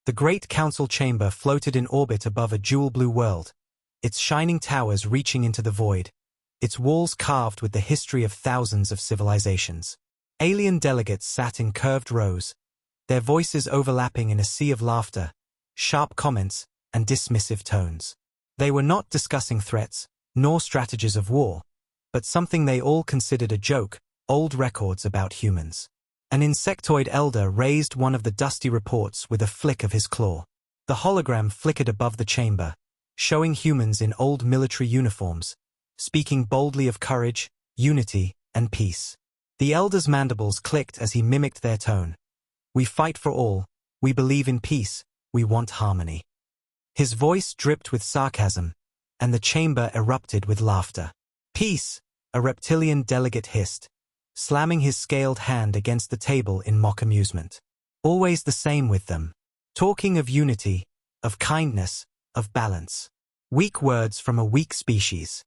The great council chamber floated in orbit above a jewel-blue world, its shining towers reaching into the void, its walls carved with the history of thousands of civilizations. Alien delegates sat in curved rows, their voices overlapping in a sea of laughter, sharp comments, and dismissive tones. They were not discussing threats, nor strategies of war, but something they all considered a joke: old records about humans. An insectoid elder raised one of the dusty reports with a flick of his claw. The hologram flickered above the chamber, showing humans in old military uniforms, speaking boldly of courage, unity, and peace. The elder's mandibles clicked as he mimicked their tone. "We fight for all, we believe in peace, we want harmony." His voice dripped with sarcasm, and the chamber erupted with laughter. "Peace," a reptilian delegate hissed, slamming his scaled hand against the table in mock amusement. "Always the same with them. Talking of unity, of kindness, of balance. Weak words from a weak species."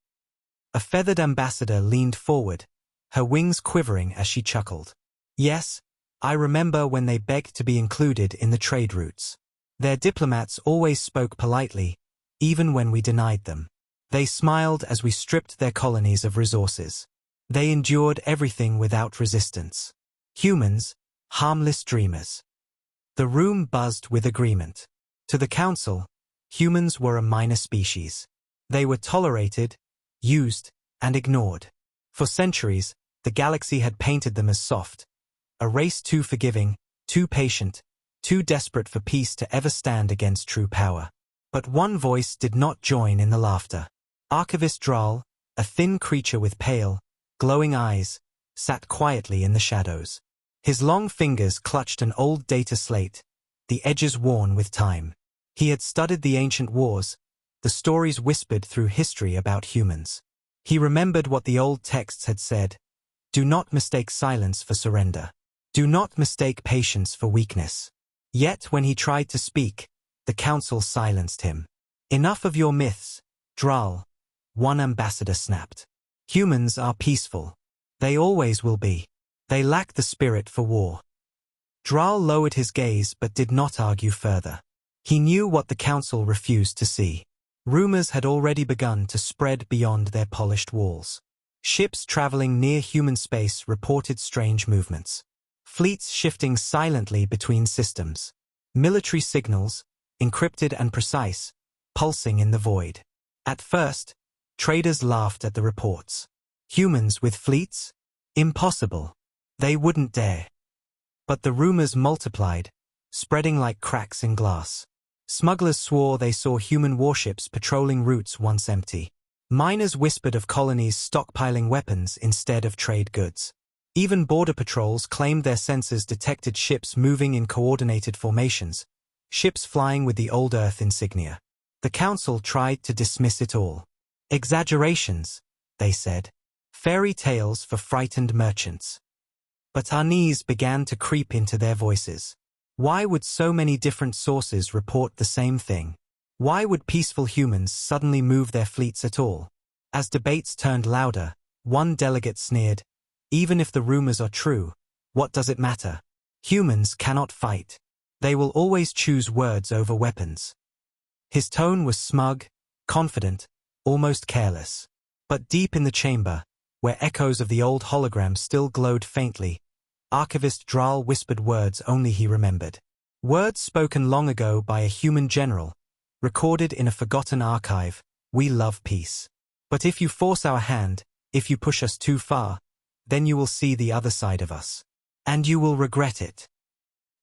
A feathered ambassador leaned forward, her wings quivering as she chuckled. "Yes, I remember when they begged to be included in the trade routes. Their diplomats always spoke politely, even when we denied them. They smiled as we stripped their colonies of resources. They endured everything without resistance. Humans, harmless dreamers." The room buzzed with agreement. To the council, humans were a minor species. They were tolerated, used, and ignored. For centuries, the galaxy had painted them as soft, a race too forgiving, too patient, too desperate for peace to ever stand against true power. But one voice did not join in the laughter. Archivist Dral, a thin creature with pale, glowing eyes, sat quietly in the shadows. His long fingers clutched an old data slate, the edges worn with time. He had studied the ancient wars, the stories whispered through history about humans. He remembered what the old texts had said: "Do not mistake silence for surrender. Do not mistake patience for weakness." Yet when he tried to speak, the council silenced him. "Enough of your myths, Dral," one ambassador snapped. "Humans are peaceful. They always will be. They lack the spirit for war." Dral lowered his gaze but did not argue further. He knew what the council refused to see. Rumors had already begun to spread beyond their polished walls. Ships traveling near human space reported strange movements. Fleets shifting silently between systems. Military signals, encrypted and precise, pulsing in the void. At first, traders laughed at the reports. Humans with fleets? Impossible. They wouldn't dare. But the rumors multiplied, spreading like cracks in glass. Smugglers swore they saw human warships patrolling routes once empty. Miners whispered of colonies stockpiling weapons instead of trade goods. Even border patrols claimed their sensors detected ships moving in coordinated formations, ships flying with the old Earth insignia. The council tried to dismiss it all. "Exaggerations," they said. "Fairy tales for frightened merchants." But unease began to creep into their voices. Why would so many different sources report the same thing? Why would peaceful humans suddenly move their fleets at all? As debates turned louder, one delegate sneered, "Even if the rumors are true, what does it matter? Humans cannot fight. They will always choose words over weapons." His tone was smug, confident, almost careless. But deep in the chamber, where echoes of the old hologram still glowed faintly, Archivist Dral whispered words only he remembered. Words spoken long ago by a human general, recorded in a forgotten archive: "We love peace. But if you force our hand, if you push us too far, then you will see the other side of us. And you will regret it."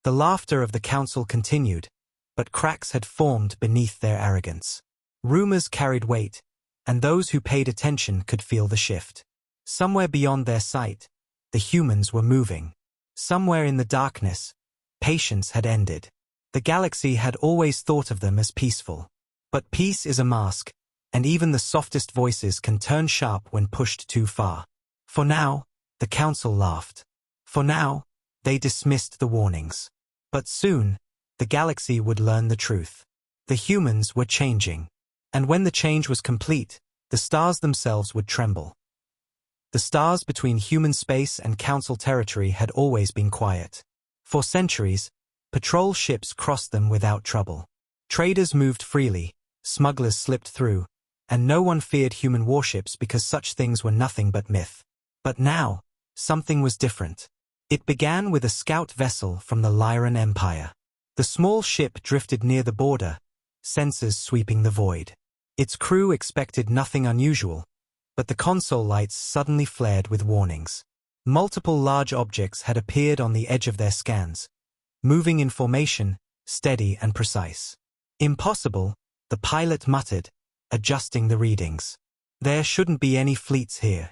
The laughter of the council continued, but cracks had formed beneath their arrogance. Rumors carried weight, and those who paid attention could feel the shift. Somewhere beyond their sight, the humans were moving. Somewhere in the darkness, patience had ended. The galaxy had always thought of them as peaceful. But peace is a mask, and even the softest voices can turn sharp when pushed too far. For now, the council laughed. For now, they dismissed the warnings. But soon, the galaxy would learn the truth. The humans were changing. And when the change was complete, the stars themselves would tremble. The stars between human space and council territory had always been quiet. For centuries, Patrol ships crossed them without trouble. Traders moved freely, smugglers slipped through, and no one feared human warships because such things were nothing but myth. But now, something was different. It began with a scout vessel from the Lyran Empire. The small ship drifted near the border, sensors sweeping the void. Its crew expected nothing unusual, but the console lights suddenly flared with warnings. Multiple large objects had appeared on the edge of their scans, moving in formation, steady and precise. Impossible, the pilot muttered, adjusting the readings. There shouldn't be any fleets here.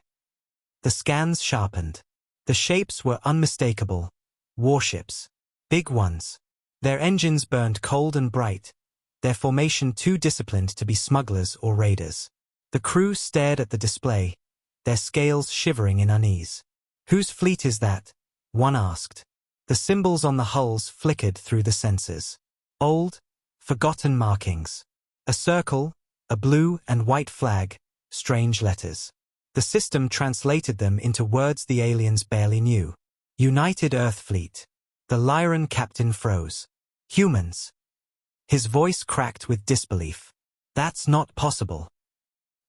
The scans sharpened. The shapes were unmistakable. Warships. Big ones. Their engines burned cold and bright, their formation too disciplined to be smugglers or raiders. The crew stared at the display, their scales shivering in unease. "Whose fleet is that?" one asked. The symbols on the hulls flickered through the sensors. Old, forgotten markings. A circle, a blue and white flag, strange letters. The system translated them into words the aliens barely knew. United Earth Fleet. The Lyran captain froze. Humans. His voice cracked with disbelief. That's not possible.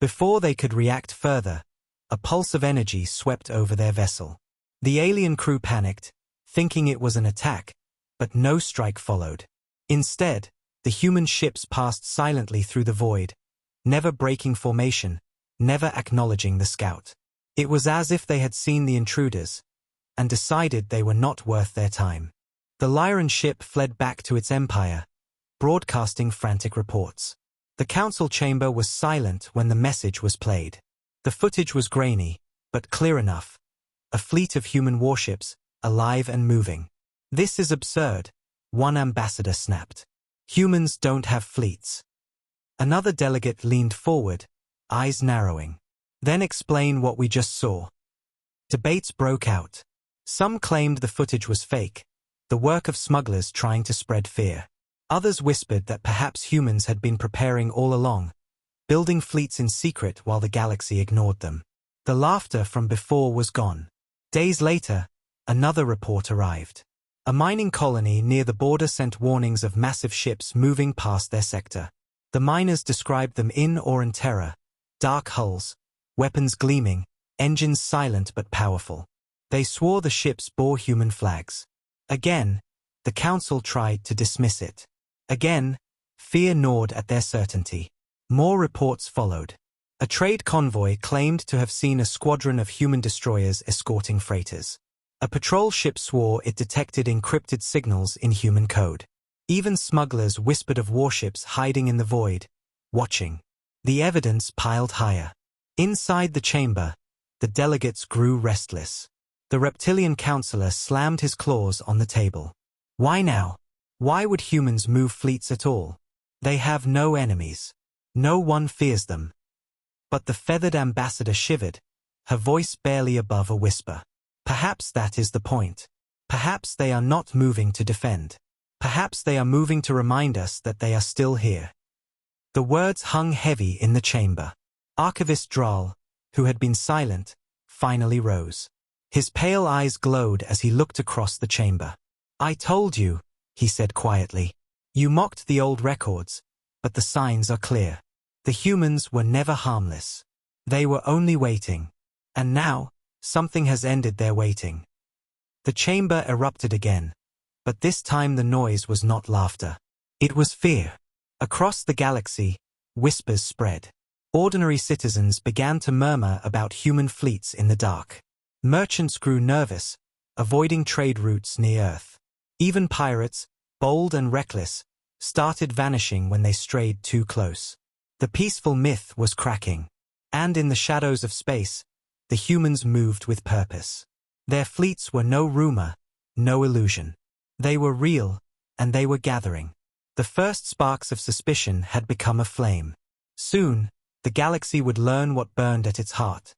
Before they could react further, a pulse of energy swept over their vessel. The alien crew panicked, thinking it was an attack, but no strike followed. Instead, the human ships passed silently through the void, never breaking formation, never acknowledging the scout. It was as if they had seen the intruders and decided they were not worth their time. The Lyran ship fled back to its empire, broadcasting frantic reports. The council chamber was silent when the message was played. The footage was grainy, but clear enough. A fleet of human warships, alive and moving. "This is absurd," one ambassador snapped. "Humans don't have fleets." Another delegate leaned forward, eyes narrowing. "Then explain what we just saw." Debates broke out. Some claimed the footage was fake, the work of smugglers trying to spread fear. Others whispered that perhaps humans had been preparing all along, building fleets in secret while the galaxy ignored them. The laughter from before was gone. Days later, another report arrived. A mining colony near the border sent warnings of massive ships moving past their sector. The miners described them in awe and terror. Dark hulls, weapons gleaming, engines silent but powerful. They swore the ships bore human flags. Again, the council tried to dismiss it. Again, fear gnawed at their certainty. More reports followed. A trade convoy claimed to have seen a squadron of human destroyers escorting freighters. A patrol ship swore it detected encrypted signals in human code. Even smugglers whispered of warships hiding in the void, watching. The evidence piled higher. Inside the chamber, the delegates grew restless. The reptilian counselor slammed his claws on the table. Why now? Why would humans move fleets at all? They have no enemies. No one fears them. But the feathered ambassador shivered, her voice barely above a whisper. Perhaps that is the point. Perhaps they are not moving to defend. Perhaps they are moving to remind us that they are still here. The words hung heavy in the chamber. Archivist Draal, who had been silent, finally rose. His pale eyes glowed as he looked across the chamber. "I told you," he said quietly. "You mocked the old records, but the signs are clear. The humans were never harmless. They were only waiting. And now, something has ended their waiting." The chamber erupted again, but this time the noise was not laughter. It was fear. Across the galaxy, whispers spread. Ordinary citizens began to murmur about human fleets in the dark. Merchants grew nervous, avoiding trade routes near Earth. Even pirates, bold and reckless, started vanishing when they strayed too close. The peaceful myth was cracking. And in the shadows of space, the humans moved with purpose. Their fleets were no rumor, no illusion. They were real, and they were gathering. The first sparks of suspicion had become a flame. Soon, the galaxy would learn what burned at its heart.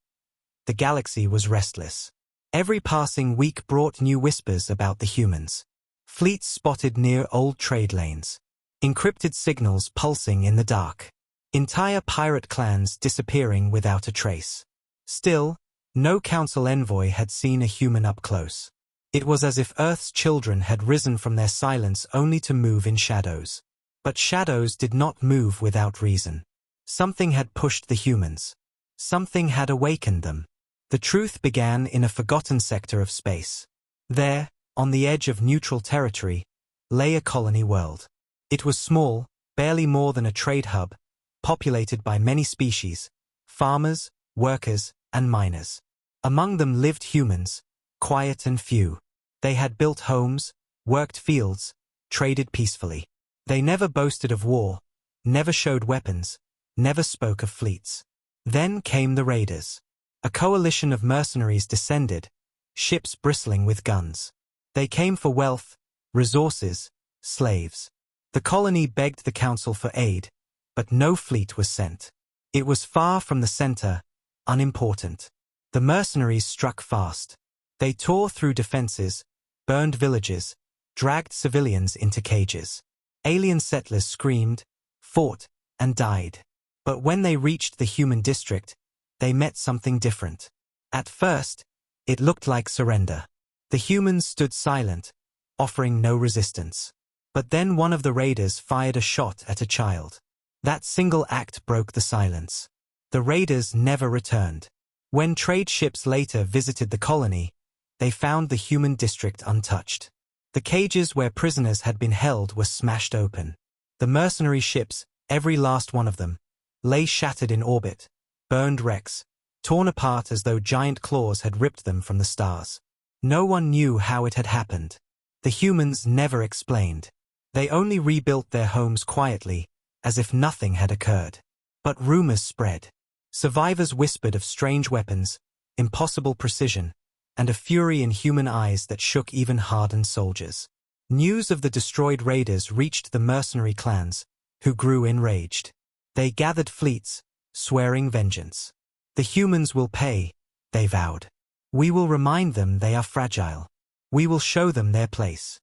The galaxy was restless. Every passing week brought new whispers about the humans. Fleets spotted near old trade lanes. Encrypted signals pulsing in the dark. Entire pirate clans disappearing without a trace. Still, no council envoy had seen a human up close. It was as if Earth's children had risen from their silence only to move in shadows. But shadows did not move without reason. Something had pushed the humans. Something had awakened them. The truth began in a forgotten sector of space. There, on the edge of neutral territory, lay a colony world. It was small, barely more than a trade hub, populated by many species, farmers, workers, and miners. Among them lived humans, quiet and few. They had built homes, worked fields, traded peacefully. They never boasted of war, never showed weapons, never spoke of fleets. Then came the raiders. A coalition of mercenaries descended, ships bristling with guns. They came for wealth, resources, slaves. The colony begged the council for aid, but no fleet was sent. It was far from the center, unimportant. The mercenaries struck fast. They tore through defenses, burned villages, dragged civilians into cages. Alien settlers screamed, fought, and died. But when they reached the human district, they met something different. At first, it looked like surrender. The humans stood silent, offering no resistance. But then one of the raiders fired a shot at a child. That single act broke the silence. The raiders never returned. When trade ships later visited the colony, they found the human district untouched. The cages where prisoners had been held were smashed open. The mercenary ships, every last one of them, lay shattered in orbit, burned wrecks, torn apart as though giant claws had ripped them from the stars. No one knew how it had happened. The humans never explained. They only rebuilt their homes quietly, as if nothing had occurred. But rumors spread. Survivors whispered of strange weapons, impossible precision, and a fury in human eyes that shook even hardened soldiers. News of the destroyed raiders reached the mercenary clans, who grew enraged. They gathered fleets, swearing vengeance. The humans will pay, they vowed. We will remind them they are fragile. We will show them their place.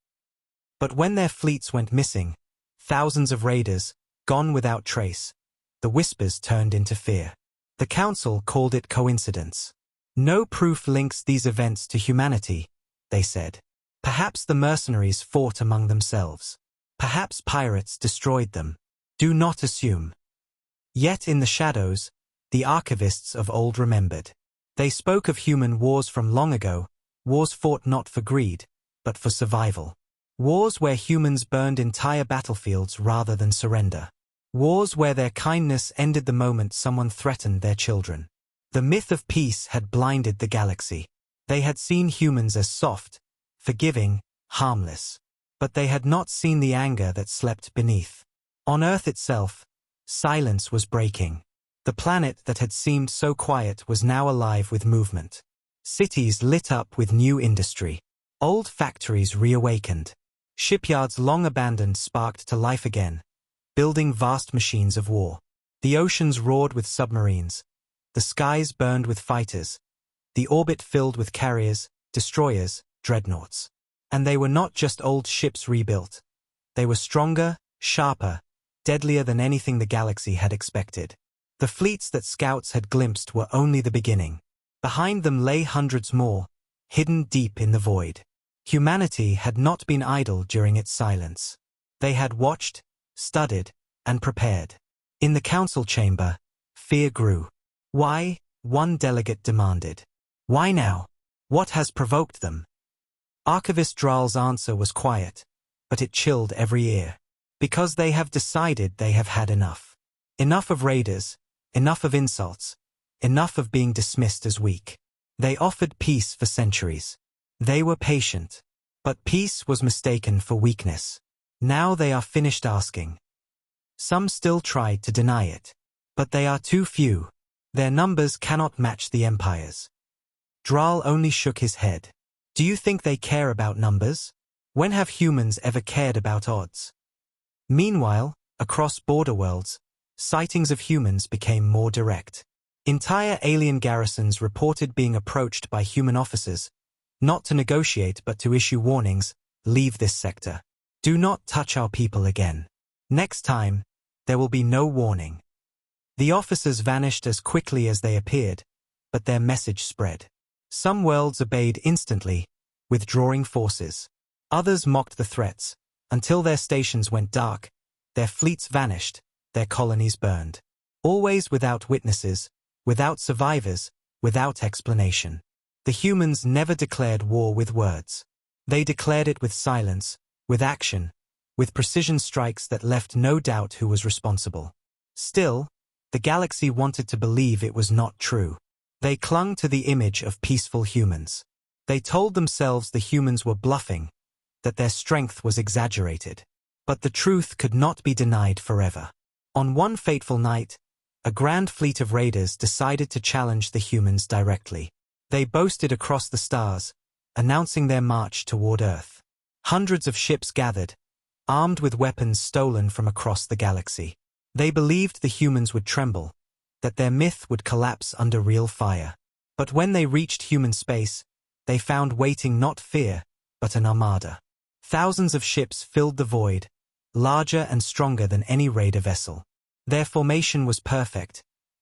But when their fleets went missing, thousands of raiders, gone without trace, the whispers turned into fear. The council called it coincidence. No proof links these events to humanity, they said. Perhaps the mercenaries fought among themselves. Perhaps pirates destroyed them. Do not assume. Yet in the shadows, the archivists of old remembered. They spoke of human wars from long ago, wars fought not for greed, but for survival. Wars where humans burned entire battlefields rather than surrender. Wars where their kindness ended the moment someone threatened their children. The myth of peace had blinded the galaxy. They had seen humans as soft, forgiving, harmless. But they had not seen the anger that slept beneath. On Earth itself, silence was breaking. The planet that had seemed so quiet was now alive with movement. Cities lit up with new industry. Old factories reawakened. Shipyards long abandoned sparked to life again, building vast machines of war. The oceans roared with submarines. The skies burned with fighters. The orbit filled with carriers, destroyers, dreadnoughts. And they were not just old ships rebuilt. They were stronger, sharper, deadlier than anything the galaxy had expected. The fleets that scouts had glimpsed were only the beginning. Behind them lay hundreds more, hidden deep in the void. Humanity had not been idle during its silence. They had watched, studied, and prepared. In the council chamber, fear grew. Why? One delegate demanded. Why now? What has provoked them? Archivist Draal's answer was quiet, but it chilled every ear. Because they have decided they have had enough. Enough of raiders, enough of insults, enough of being dismissed as weak. They offered peace for centuries. They were patient. But peace was mistaken for weakness. Now they are finished asking. Some still tried to deny it. But they are too few. Their numbers cannot match the Empire's. Draal only shook his head. Do you think they care about numbers? When have humans ever cared about odds? Meanwhile, across border worlds, sightings of humans became more direct. Entire alien garrisons reported being approached by human officers, not to negotiate but to issue warnings, leave this sector. Do not touch our people again. Next time, there will be no warning. The officers vanished as quickly as they appeared, but their message spread. Some worlds obeyed instantly, withdrawing forces. Others mocked the threats, until their stations went dark, their fleets vanished, their colonies burned. Always without witnesses, without survivors, without explanation. The humans never declared war with words. They declared it with silence, with action, with precision strikes that left no doubt who was responsible. Still, the galaxy wanted to believe it was not true. They clung to the image of peaceful humans. They told themselves the humans were bluffing, that their strength was exaggerated. But the truth could not be denied forever. On one fateful night, a grand fleet of raiders decided to challenge the humans directly. They boasted across the stars, announcing their march toward Earth. Hundreds of ships gathered, armed with weapons stolen from across the galaxy. They believed the humans would tremble, that their myth would collapse under real fire. But when they reached human space, they found waiting not fear, but an armada. Thousands of ships filled the void, larger and stronger than any raider vessel. Their formation was perfect,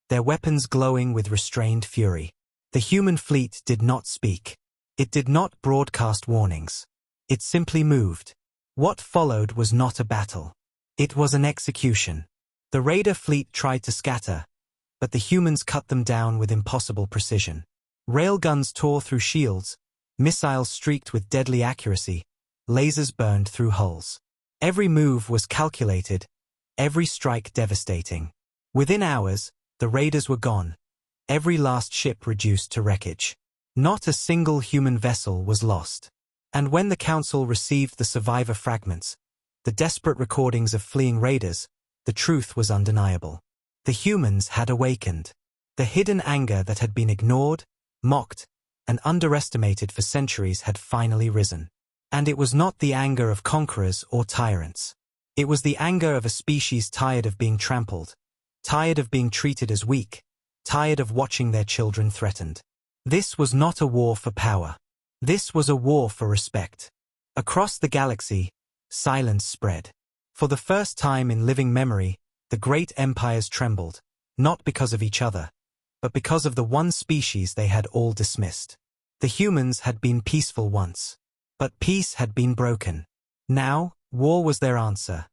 their weapons glowing with restrained fury. The human fleet did not speak. It did not broadcast warnings. It simply moved. What followed was not a battle. It was an execution. The raider fleet tried to scatter, but the humans cut them down with impossible precision. Railguns tore through shields, missiles streaked with deadly accuracy, lasers burned through hulls. Every move was calculated, every strike devastating. Within hours, the raiders were gone, every last ship reduced to wreckage. Not a single human vessel was lost. And when the Council received the survivor fragments, the desperate recordings of fleeing raiders, the truth was undeniable. The humans had awakened. The hidden anger that had been ignored, mocked, and underestimated for centuries had finally risen. And it was not the anger of conquerors or tyrants. It was the anger of a species tired of being trampled, tired of being treated as weak, tired of watching their children threatened. This was not a war for power. This was a war for respect. Across the galaxy, silence spread. For the first time in living memory, the great empires trembled, not because of each other, but because of the one species they had all dismissed. The humans had been peaceful once, but peace had been broken. Now, war was their answer.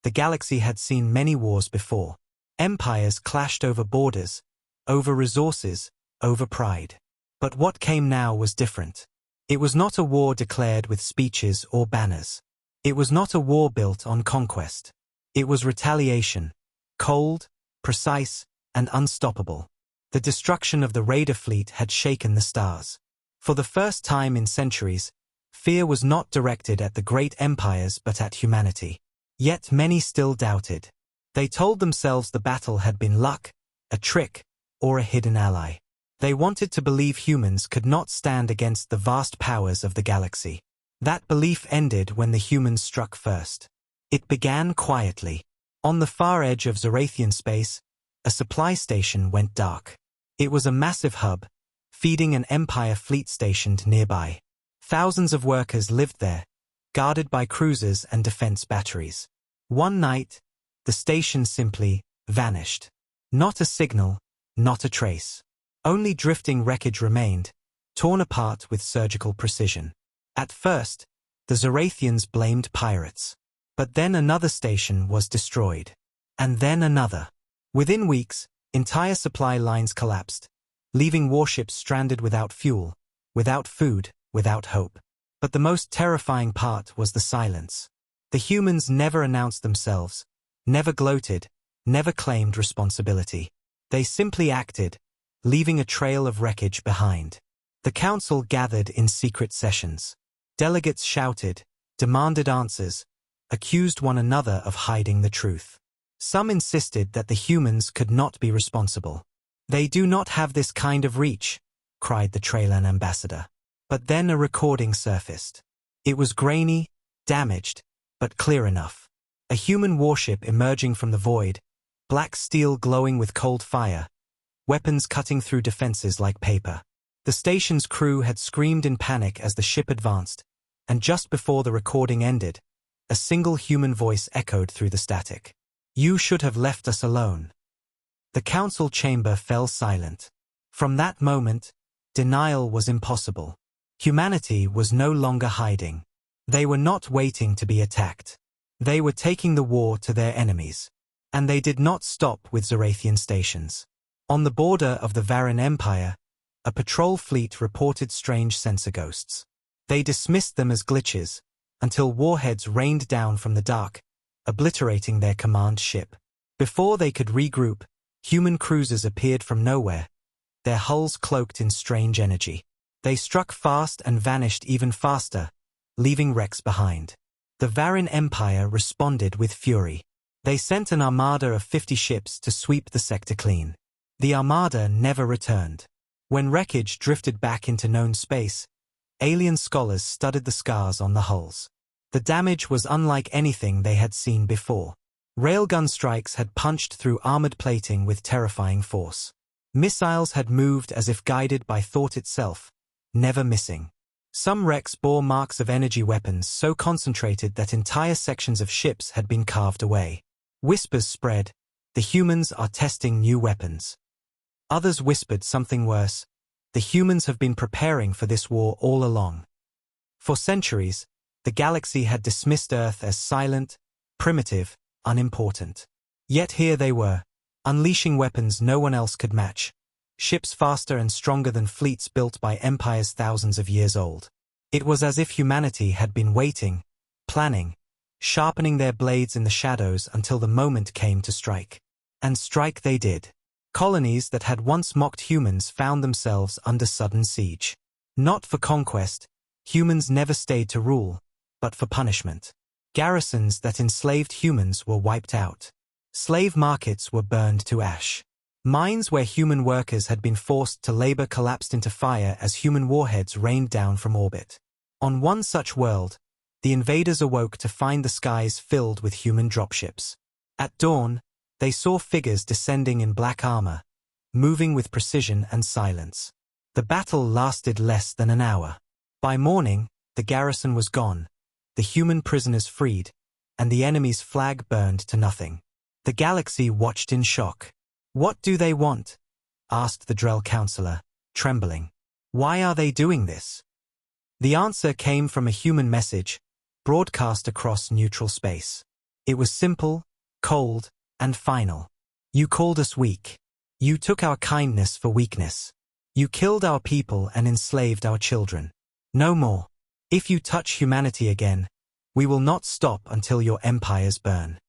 The galaxy had seen many wars before. Empires clashed over borders, over resources, over pride. But what came now was different. It was not a war declared with speeches or banners. It was not a war built on conquest. It was retaliation, cold, precise, and unstoppable. The destruction of the raider fleet had shaken the stars. For the first time in centuries, fear was not directed at the great empires but at humanity. Yet many still doubted. They told themselves the battle had been luck, a trick, or a hidden ally. They wanted to believe humans could not stand against the vast powers of the galaxy. That belief ended when the humans struck first. It began quietly. On the far edge of Zorathian space, a supply station went dark. It was a massive hub, feeding an Empire fleet stationed nearby. Thousands of workers lived there, guarded by cruisers and defense batteries. One night, the station simply vanished. Not a signal, not a trace. Only drifting wreckage remained, torn apart with surgical precision. At first, the Zorathians blamed pirates. But then another station was destroyed. And then another. Within weeks, entire supply lines collapsed, leaving warships stranded without fuel, without food, without hope. But the most terrifying part was the silence. The humans never announced themselves, never gloated, never claimed responsibility. They simply acted, leaving a trail of wreckage behind. The council gathered in secret sessions. Delegates shouted, demanded answers, accused one another of hiding the truth. Some insisted that the humans could not be responsible. "They do not have this kind of reach," cried the Traylan ambassador. But then a recording surfaced. It was grainy, damaged, but clear enough. A human warship emerging from the void, black steel glowing with cold fire, weapons cutting through defenses like paper. The station's crew had screamed in panic as the ship advanced, and just before the recording ended, a single human voice echoed through the static. "You should have left us alone." The council chamber fell silent. From that moment, denial was impossible. Humanity was no longer hiding. They were not waiting to be attacked. They were taking the war to their enemies. And they did not stop with Zarathian stations. On the border of the Varan Empire, a patrol fleet reported strange sensor ghosts. They dismissed them as glitches, until warheads rained down from the dark, obliterating their command ship. Before they could regroup, human cruisers appeared from nowhere, their hulls cloaked in strange energy. They struck fast and vanished even faster, leaving wrecks behind. The Varan Empire responded with fury. They sent an armada of 50 ships to sweep the sector clean. The armada never returned. When wreckage drifted back into known space, alien scholars studied the scars on the hulls. The damage was unlike anything they had seen before. Railgun strikes had punched through armored plating with terrifying force. Missiles had moved as if guided by thought itself, never missing. Some wrecks bore marks of energy weapons so concentrated that entire sections of ships had been carved away. Whispers spread, the humans are testing new weapons. Others whispered something worse, the humans have been preparing for this war all along. For centuries, the galaxy had dismissed Earth as silent, primitive, unimportant. Yet here they were, unleashing weapons no one else could match, ships faster and stronger than fleets built by empires thousands of years old. It was as if humanity had been waiting, planning, sharpening their blades in the shadows until the moment came to strike. And strike they did. Colonies that had once mocked humans found themselves under sudden siege. Not for conquest, humans never stayed to rule, but for punishment. Garrisons that enslaved humans were wiped out. Slave markets were burned to ash. Mines where human workers had been forced to labor collapsed into fire as human warheads rained down from orbit. On one such world, the invaders awoke to find the skies filled with human dropships. At dawn, they saw figures descending in black armor, moving with precision and silence. The battle lasted less than an hour. By morning, the garrison was gone, the human prisoners freed, and the enemy's flag burned to nothing. The galaxy watched in shock. "What do they want?" asked the Drell counselor, trembling. "Why are they doing this?" The answer came from a human message, broadcast across neutral space. It was simple, cold, and final. "You called us weak. You took our kindness for weakness. You killed our people and enslaved our children. No more. If you touch humanity again, we will not stop until your empires burn."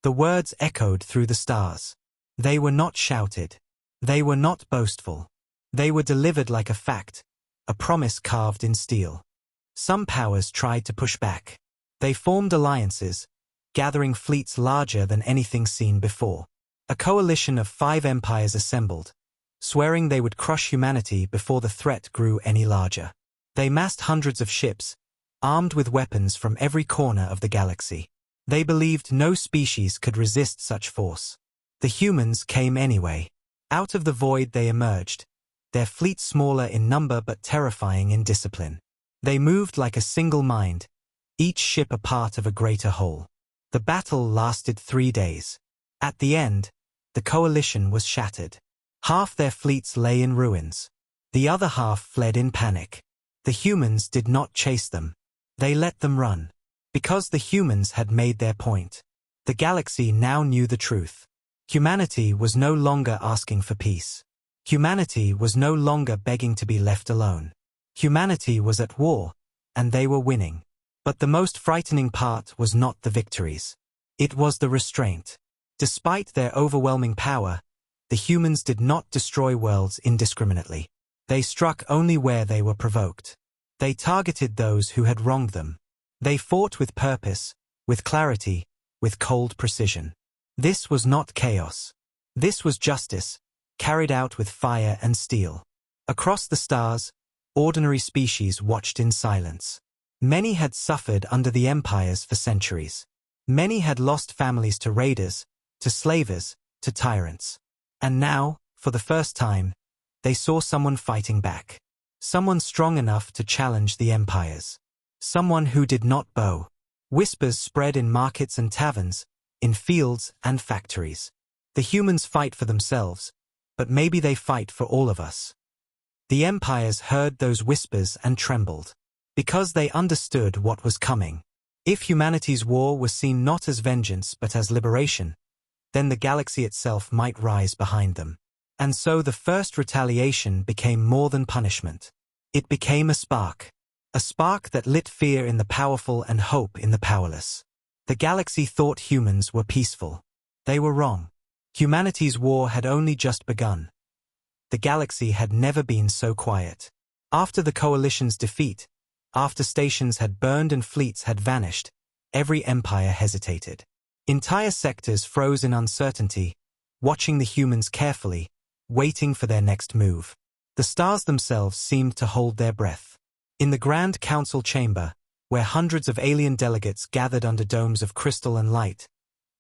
The words echoed through the stars. They were not shouted. They were not boastful. They were delivered like a fact, a promise carved in steel. Some powers tried to push back. They formed alliances, gathering fleets larger than anything seen before. A coalition of 5 empires assembled, swearing they would crush humanity before the threat grew any larger. They massed hundreds of ships, armed with weapons from every corner of the galaxy. They believed no species could resist such force. The humans came anyway. Out of the void they emerged, their fleet smaller in number but terrifying in discipline. They moved like a single mind, each ship a part of a greater whole. The battle lasted 3 days. At the end, the coalition was shattered. Half their fleets lay in ruins. The other half fled in panic. The humans did not chase them. They let them run. Because the humans had made their point. The galaxy now knew the truth. Humanity was no longer asking for peace. Humanity was no longer begging to be left alone. Humanity was at war, and they were winning. But the most frightening part was not the victories. It was the restraint. Despite their overwhelming power, the humans did not destroy worlds indiscriminately. They struck only where they were provoked. They targeted those who had wronged them. They fought with purpose, with clarity, with cold precision. This was not chaos. This was justice, carried out with fire and steel. Across the stars, ordinary species watched in silence. Many had suffered under the empires for centuries. Many had lost families to raiders, to slavers, to tyrants. And now, for the first time, they saw someone fighting back. Someone strong enough to challenge the empires. Someone who did not bow. Whispers spread in markets and taverns, in fields and factories. The humans fight for themselves, but maybe they fight for all of us. The empires heard those whispers and trembled, because they understood what was coming. If humanity's war was seen not as vengeance but as liberation, then the galaxy itself might rise behind them. And so the first retaliation became more than punishment. It became a spark that lit fear in the powerful and hope in the powerless. The galaxy thought humans were peaceful. They were wrong. Humanity's war had only just begun. The galaxy had never been so quiet. After the coalition's defeat, after stations had burned and fleets had vanished, every empire hesitated. Entire sectors froze in uncertainty, watching the humans carefully, waiting for their next move. The stars themselves seemed to hold their breath. In the Grand Council chamber, where hundreds of alien delegates gathered under domes of crystal and light,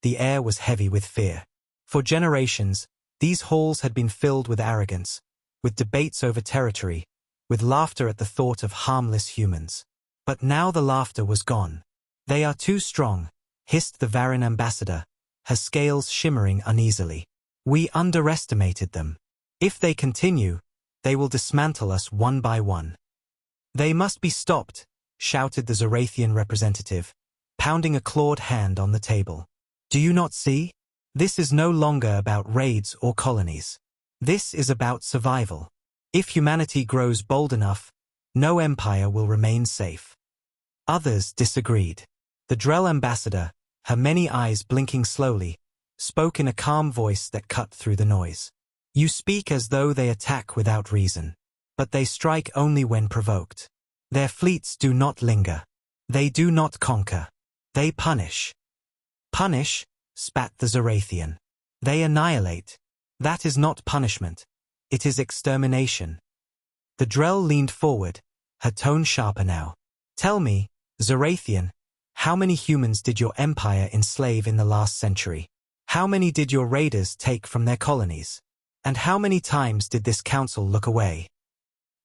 the air was heavy with fear. For generations, these halls had been filled with arrogance, with debates over territory, with laughter at the thought of harmless humans. But now the laughter was gone. "They are too strong," hissed the Varan ambassador, her scales shimmering uneasily. "We underestimated them. If they continue, they will dismantle us one by one." "They must be stopped," shouted the Zorathian representative, pounding a clawed hand on the table. "Do you not see? This is no longer about raids or colonies. This is about survival. If humanity grows bold enough, no empire will remain safe." Others disagreed. The Drell ambassador, her many eyes blinking slowly, spoke in a calm voice that cut through the noise. "You speak as though they attack without reason. But they strike only when provoked. Their fleets do not linger. They do not conquer. They punish." "Punish?" spat the Zorathian. "They annihilate. That is not punishment. It is extermination." The Drell leaned forward, her tone sharper now. "Tell me, Zorathian, how many humans did your empire enslave in the last century? How many did your raiders take from their colonies? And how many times did this council look away?"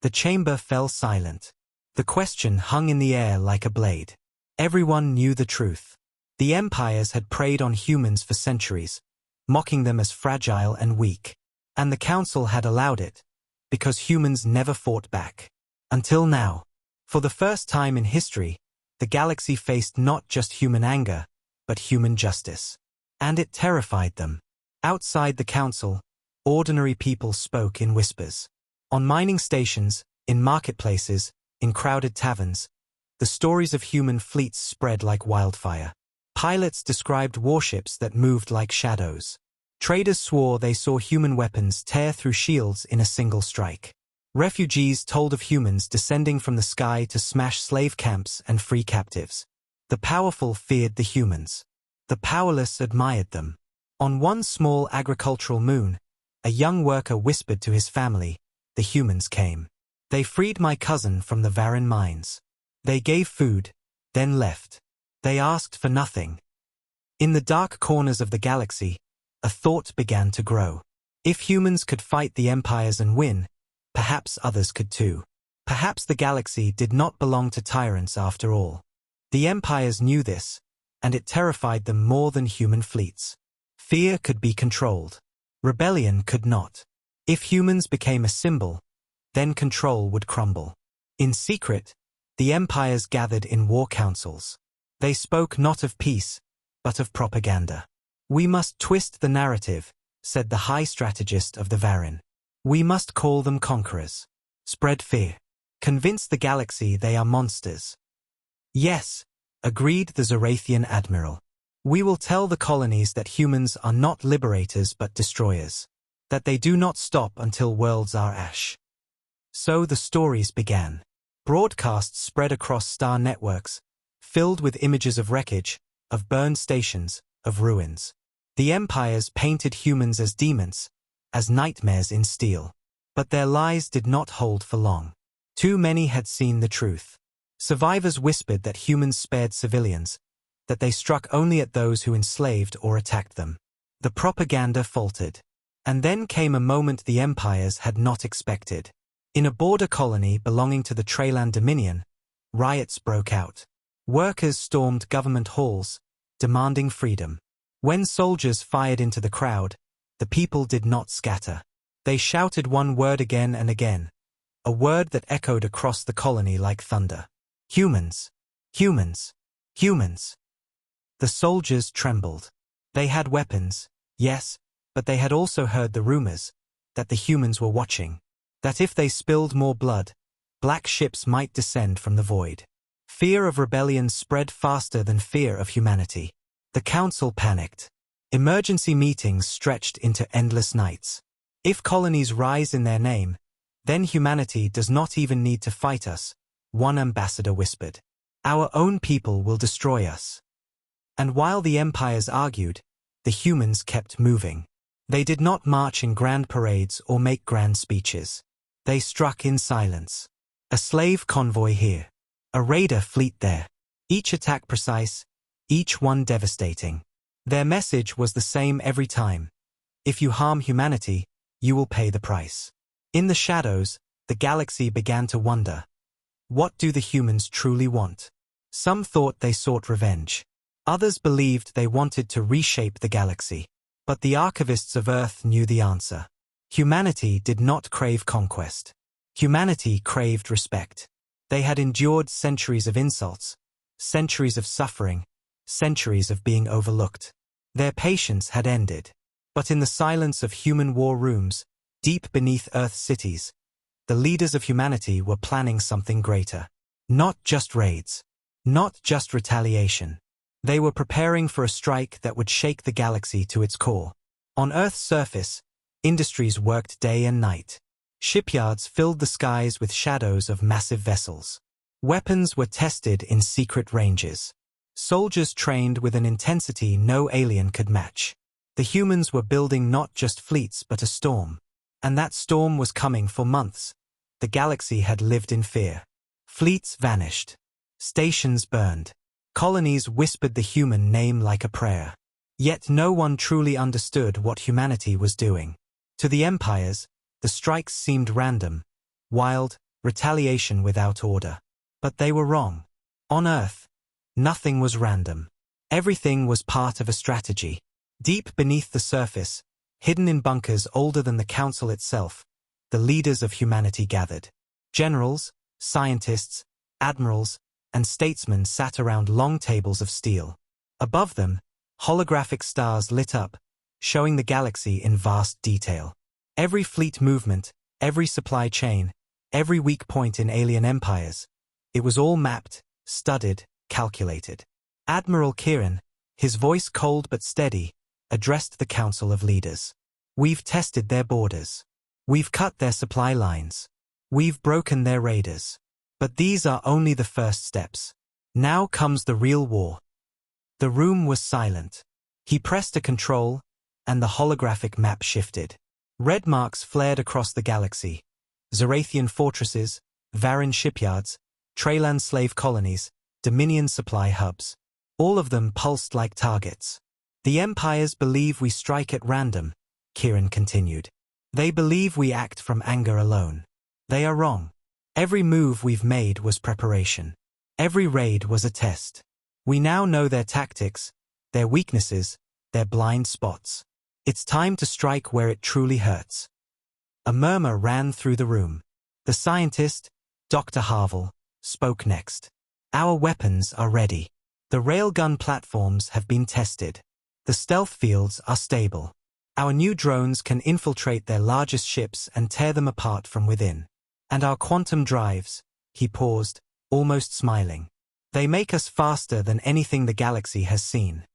The chamber fell silent. The question hung in the air like a blade. Everyone knew the truth. The empires had preyed on humans for centuries, mocking them as fragile and weak. And the council had allowed it, because humans never fought back. Until now. For the first time in history, the galaxy faced not just human anger, but human justice. And it terrified them. Outside the council, ordinary people spoke in whispers. On mining stations, in marketplaces, in crowded taverns, the stories of human fleets spread like wildfire. Pilots described warships that moved like shadows. Traders swore they saw human weapons tear through shields in a single strike. Refugees told of humans descending from the sky to smash slave camps and free captives. The powerful feared the humans. The powerless admired them. On one small agricultural moon, a young worker whispered to his family, "The humans came. They freed my cousin from the Varan mines. They gave food, then left. They asked for nothing." In the dark corners of the galaxy, a thought began to grow. If humans could fight the empires and win, perhaps others could too. Perhaps the galaxy did not belong to tyrants after all. The empires knew this, and it terrified them more than human fleets. Fear could be controlled. Rebellion could not. If humans became a symbol, then control would crumble. In secret, the empires gathered in war councils. They spoke not of peace, but of propaganda. "We must twist the narrative," said the high strategist of the Varan. "We must call them conquerors. Spread fear. Convince the galaxy they are monsters." "Yes," agreed the Zorathian admiral. "We will tell the colonies that humans are not liberators but destroyers. That they do not stop until worlds are ash." So the stories began. Broadcasts spread across star networks, filled with images of wreckage, of burned stations, of ruins. The empires painted humans as demons, as nightmares in steel. But their lies did not hold for long. Too many had seen the truth. Survivors whispered that humans spared civilians, that they struck only at those who enslaved or attacked them. The propaganda faltered. And then came a moment the empires had not expected. In a border colony belonging to the Treyland Dominion, riots broke out. Workers stormed government halls, demanding freedom. When soldiers fired into the crowd, the people did not scatter. They shouted one word again and again, a word that echoed across the colony like thunder. Humans. Humans. Humans. The soldiers trembled. They had weapons, yes, but they had also heard the rumors that the humans were watching, that if they spilled more blood, black ships might descend from the void. Fear of rebellion spread faster than fear of humanity. The council panicked. Emergency meetings stretched into endless nights. If colonies rise in their name, then humanity does not even need to fight us, one ambassador whispered. Our own people will destroy us. And while the empires argued, the humans kept moving. They did not march in grand parades or make grand speeches. They struck in silence. A slave convoy here. A raider fleet there. Each attack precise, each one devastating. Their message was the same every time. If you harm humanity, you will pay the price. In the shadows, the galaxy began to wonder. What do the humans truly want? Some thought they sought revenge. Others believed they wanted to reshape the galaxy. But the archivists of Earth knew the answer. Humanity did not crave conquest. Humanity craved respect. They had endured centuries of insults, centuries of suffering, centuries of being overlooked. Their patience had ended. But in the silence of human war rooms, deep beneath Earth's cities, the leaders of humanity were planning something greater. Not just raids. Not just retaliation. They were preparing for a strike that would shake the galaxy to its core. On Earth's surface, industries worked day and night. Shipyards filled the skies with shadows of massive vessels. Weapons were tested in secret ranges. Soldiers trained with an intensity no alien could match. The humans were building not just fleets but a storm. And that storm was coming for months. The galaxy had lived in fear. Fleets vanished. Stations burned. Colonies whispered the human name like a prayer. Yet no one truly understood what humanity was doing. To the empires, the strikes seemed random, wild, retaliation without order. But they were wrong. On Earth, nothing was random. Everything was part of a strategy. Deep beneath the surface, hidden in bunkers older than the council itself, the leaders of humanity gathered. Generals, scientists, admirals, and statesmen sat around long tables of steel. Above them, holographic stars lit up, showing the galaxy in vast detail. Every fleet movement, every supply chain, every weak point in alien empires, it was all mapped, studied, calculated. Admiral Kieran, his voice cold but steady, addressed the council of leaders. We've tested their borders. We've cut their supply lines. We've broken their raiders. But these are only the first steps. Now comes the real war. The room was silent. He pressed a control, and the holographic map shifted. Red marks flared across the galaxy. Zarathian fortresses, Varan shipyards, Treyland slave colonies, Dominion supply hubs. All of them pulsed like targets. The empires believe we strike at random, Kieran continued. They believe we act from anger alone. They are wrong. Every move we've made was preparation. Every raid was a test. We now know their tactics, their weaknesses, their blind spots. It's time to strike where it truly hurts. A murmur ran through the room. The scientist, Dr. Harville, spoke next. Our weapons are ready. The railgun platforms have been tested. The stealth fields are stable. Our new drones can infiltrate their largest ships and tear them apart from within. And our quantum drives, he paused, almost smiling. They make us faster than anything the galaxy has seen.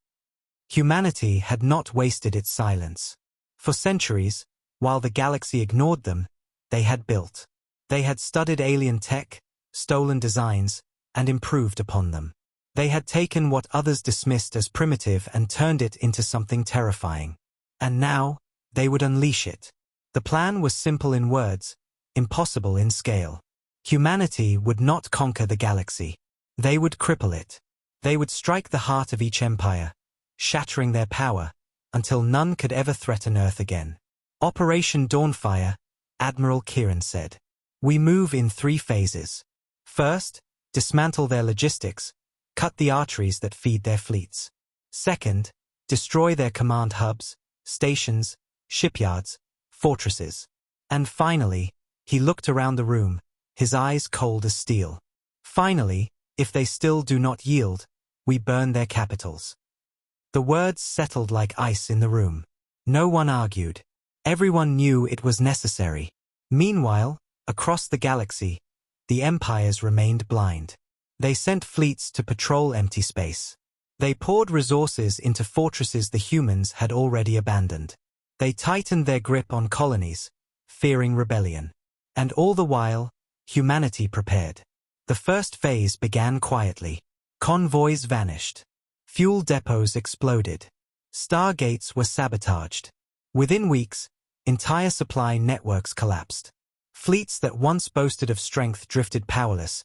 Humanity had not wasted its silence. For centuries, while the galaxy ignored them, they had built. They had studied alien tech, stolen designs, and improved upon them. They had taken what others dismissed as primitive and turned it into something terrifying. And now, they would unleash it. The plan was simple in words, impossible in scale. Humanity would not conquer the galaxy. They would cripple it. They would strike the heart of each empire, shattering their power, until none could ever threaten Earth again. Operation Dawnfire, Admiral Kieran said. We move in 3 phases. First, dismantle their logistics, cut the arteries that feed their fleets. Second, destroy their command hubs, stations, shipyards, fortresses. And finally, he looked around the room, his eyes cold as steel. Finally, if they still do not yield, we burn their capitals. The words settled like ice in the room. No one argued. Everyone knew it was necessary. Meanwhile, across the galaxy, the empires remained blind. They sent fleets to patrol empty space. They poured resources into fortresses the humans had already abandoned. They tightened their grip on colonies, fearing rebellion. And all the while, humanity prepared. The first phase began quietly. Convoys vanished. Fuel depots exploded. Stargates were sabotaged. Within weeks, entire supply networks collapsed. Fleets that once boasted of strength drifted powerless,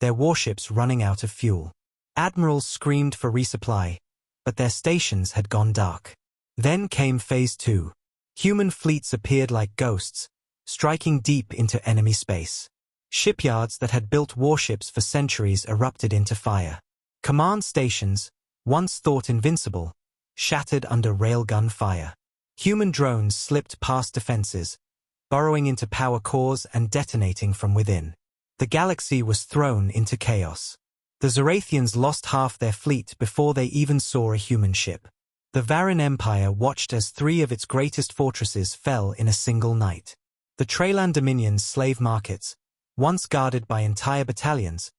their warships running out of fuel. Admirals screamed for resupply, but their stations had gone dark. Then came Phase 2. Human fleets appeared like ghosts, striking deep into enemy space. Shipyards that had built warships for centuries erupted into fire. Command stations, once thought invincible, shattered under railgun fire. Human drones slipped past defenses, burrowing into power cores and detonating from within. The galaxy was thrown into chaos. The Zorathians lost half their fleet before they even saw a human ship. The Varan Empire watched as 3 of its greatest fortresses fell in a single night. The Treylan Dominion's slave markets, once guarded by entire battalions,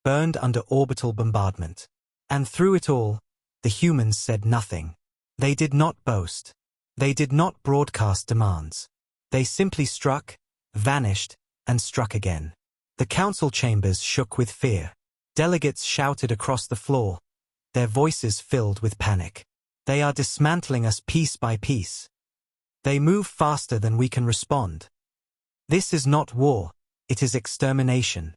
burned under orbital bombardment. And through it all, the humans said nothing. They did not boast. They did not broadcast demands. They simply struck, vanished, and struck again. The council chambers shook with fear. Delegates shouted across the floor, their voices filled with panic. They are dismantling us piece by piece. They move faster than we can respond. This is not war, it is extermination.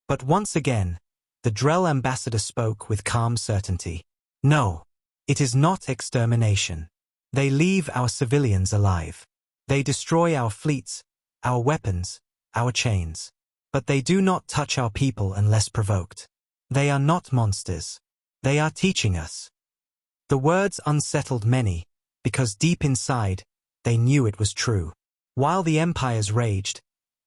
But once again, the Drell ambassador spoke with calm certainty. No, it is not extermination. They leave our civilians alive. They destroy our fleets, our weapons, our chains. But they do not touch our people unless provoked. They are not monsters. They are teaching us. The words unsettled many, because deep inside, they knew it was true. While the empires raged,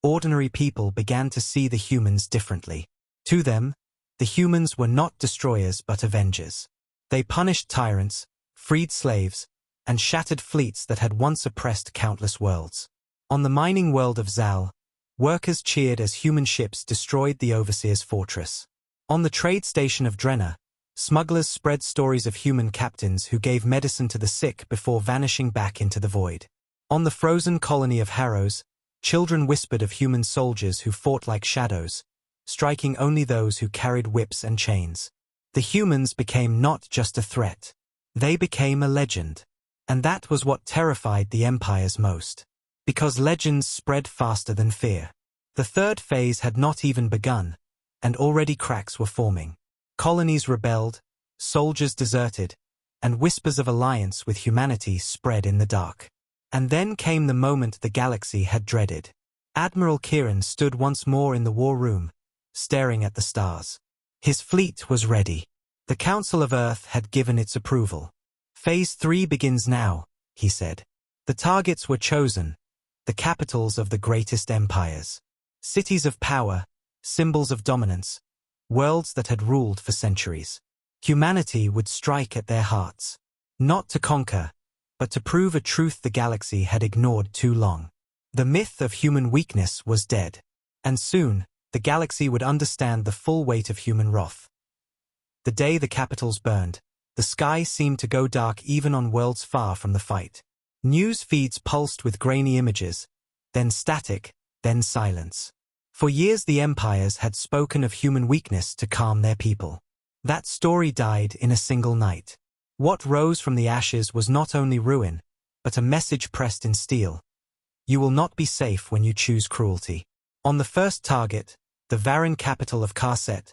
ordinary people began to see the humans differently. To them, the humans were not destroyers but avengers. They punished tyrants, freed slaves, and shattered fleets that had once oppressed countless worlds. On the mining world of Zal, workers cheered as human ships destroyed the Overseer's fortress. On the trade station of Drenna, smugglers spread stories of human captains who gave medicine to the sick before vanishing back into the void. On the frozen colony of Harrows, children whispered of human soldiers who fought like shadows, striking only those who carried whips and chains. The humans became not just a threat. They became a legend. And that was what terrified the empires most. Because legends spread faster than fear. The third phase had not even begun, and already cracks were forming. Colonies rebelled, soldiers deserted, and whispers of alliance with humanity spread in the dark. And then came the moment the galaxy had dreaded. Admiral Kieran stood once more in the war room, staring at the stars. His fleet was ready. The Council of Earth had given its approval. Phase 3 begins now, he said. The targets were chosen, the capitals of the greatest empires. Cities of power, symbols of dominance, worlds that had ruled for centuries. Humanity would strike at their hearts. Not to conquer, but to prove a truth the galaxy had ignored too long. The myth of human weakness was dead. And soon, the galaxy would understand the full weight of human wrath. The day the capitals burned, the sky seemed to go dark even on worlds far from the fight. News feeds pulsed with grainy images, then static, then silence. For years the empires had spoken of human weakness to calm their people. That story died in a single night. What rose from the ashes was not only ruin, but a message pressed in steel. You will not be safe when you choose cruelty. On the first target, the Varan capital of Karset,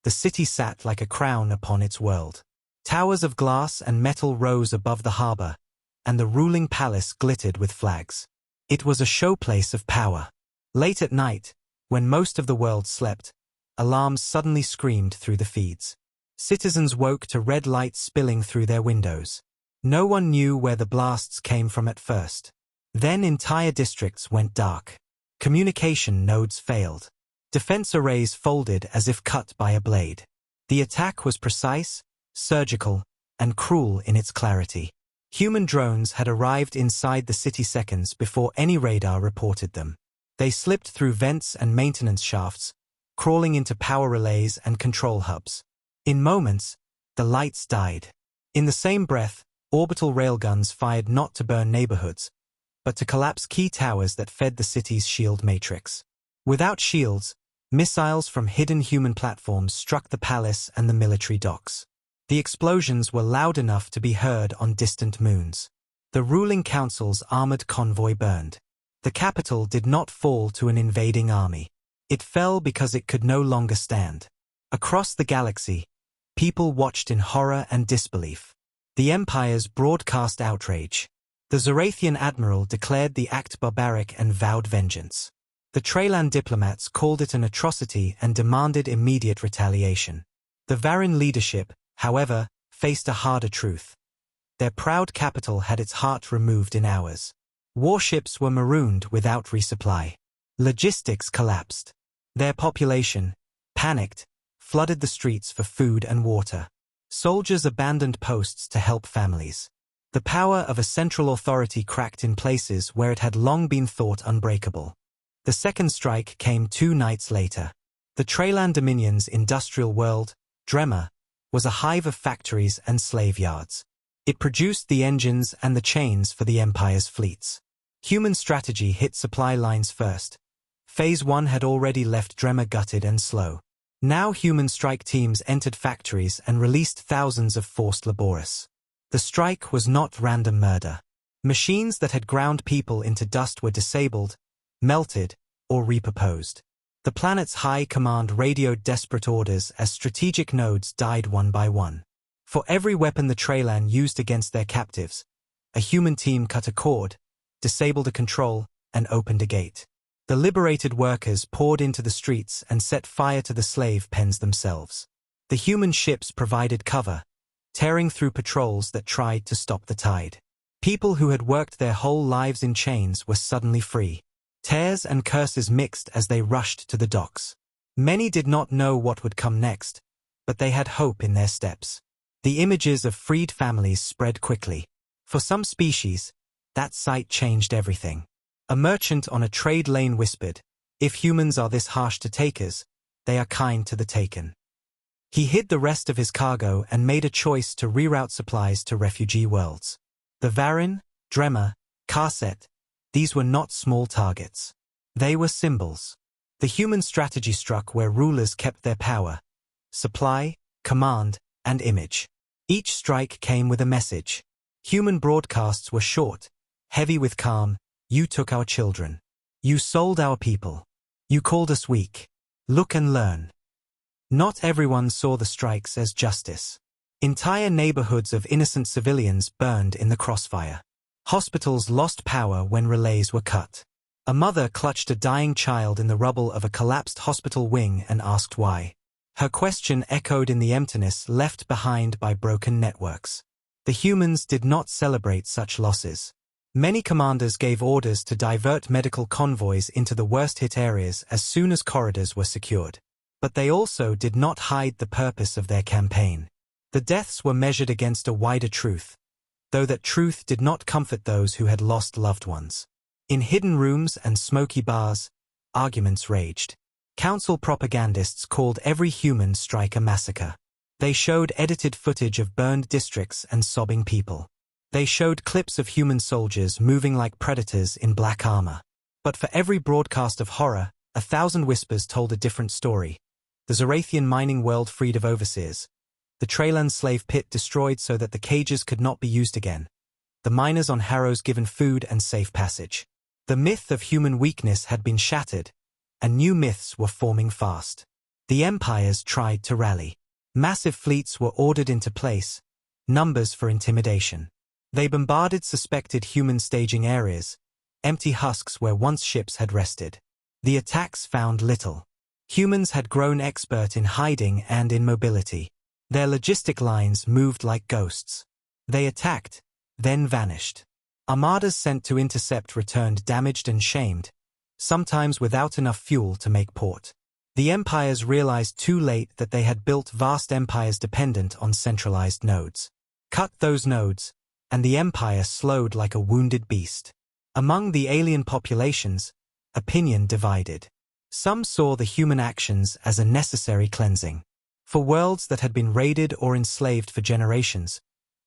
the city sat like a crown upon its world. Towers of glass and metal rose above the harbor, and the ruling palace glittered with flags. It was a showplace of power. Late at night, when most of the world slept, alarms suddenly screamed through the feeds. Citizens woke to red lights spilling through their windows. No one knew where the blasts came from at first. Then entire districts went dark. Communication nodes failed. Defense arrays folded as if cut by a blade. The attack was precise, surgical, and cruel in its clarity. Human drones had arrived inside the city seconds before any radar reported them. They slipped through vents and maintenance shafts, crawling into power relays and control hubs. In moments, the lights died. In the same breath, orbital railguns fired not to burn neighborhoods, but to collapse key towers that fed the city's shield matrix. Without shields, missiles from hidden human platforms struck the palace and the military docks. The explosions were loud enough to be heard on distant moons. The ruling council's armored convoy burned. The capital did not fall to an invading army. It fell because it could no longer stand. Across the galaxy, people watched in horror and disbelief. The Empire's broadcast outrage. The Zorathian admiral declared the act barbaric and vowed vengeance. The Treylan diplomats called it an atrocity and demanded immediate retaliation. The Varin leadership, however, faced a harder truth. Their proud capital had its heart removed in hours. Warships were marooned without resupply. Logistics collapsed. Their population, panicked, flooded the streets for food and water. Soldiers abandoned posts to help families. The power of a central authority cracked in places where it had long been thought unbreakable. The second strike came 2 nights later. The Treylan Dominion's industrial world, Drema, was a hive of factories and slave yards. It produced the engines and the chains for the Empire's fleets. Human strategy hit supply lines first. Phase 1 had already left Drema gutted and slow. Now human strike teams entered factories and released thousands of forced laborers. The strike was not random murder. Machines that had ground people into dust were disabled, melted, or repurposed. The planet's high command radioed desperate orders as strategic nodes died one by one. For every weapon the Treylan used against their captives, a human team cut a cord, disabled a control, and opened a gate. The liberated workers poured into the streets and set fire to the slave pens themselves. The human ships provided cover, tearing through patrols that tried to stop the tide. People who had worked their whole lives in chains were suddenly free. Tears and curses mixed as they rushed to the docks. Many did not know what would come next, but they had hope in their steps. The images of freed families spread quickly. For some species, that sight changed everything. A merchant on a trade lane whispered, "If humans are this harsh to takers, they are kind to the taken." He hid the rest of his cargo and made a choice to reroute supplies to refugee worlds. The Varin, Drema, Karset, these were not small targets. They were symbols. The human strategy struck where rulers kept their power, supply, command, and image. Each strike came with a message. Human broadcasts were short, heavy with calm. "You took our children. You sold our people. You called us weak. Look and learn." Not everyone saw the strikes as justice. Entire neighborhoods of innocent civilians burned in the crossfire. Hospitals lost power when relays were cut. A mother clutched a dying child in the rubble of a collapsed hospital wing and asked why. Her question echoed in the emptiness left behind by broken networks. The humans did not celebrate such losses. Many commanders gave orders to divert medical convoys into the worst-hit areas as soon as corridors were secured. But they also did not hide the purpose of their campaign. The deaths were measured against a wider truth, though that truth did not comfort those who had lost loved ones. In hidden rooms and smoky bars, arguments raged. Council propagandists called every human strike a massacre. They showed edited footage of burned districts and sobbing people. They showed clips of human soldiers moving like predators in black armor. But for every broadcast of horror, 1,000 whispers told a different story. The Zorathian mining world freed of overseers. The Treylan slave pit destroyed so that the cages could not be used again. The miners on Harrows given food and safe passage. The myth of human weakness had been shattered, and new myths were forming fast. The empires tried to rally. Massive fleets were ordered into place, numbers for intimidation. They bombarded suspected human staging areas, empty husks where once ships had rested. The attacks found little. Humans had grown expert in hiding and in mobility. Their logistic lines moved like ghosts. They attacked, then vanished. Armadas sent to intercept returned damaged and shamed, sometimes without enough fuel to make port. The empires realized too late that they had built vast empires dependent on centralized nodes. Cut those nodes, and the empire slowed like a wounded beast. Among the alien populations, opinion divided. Some saw the human actions as a necessary cleansing. For worlds that had been raided or enslaved for generations,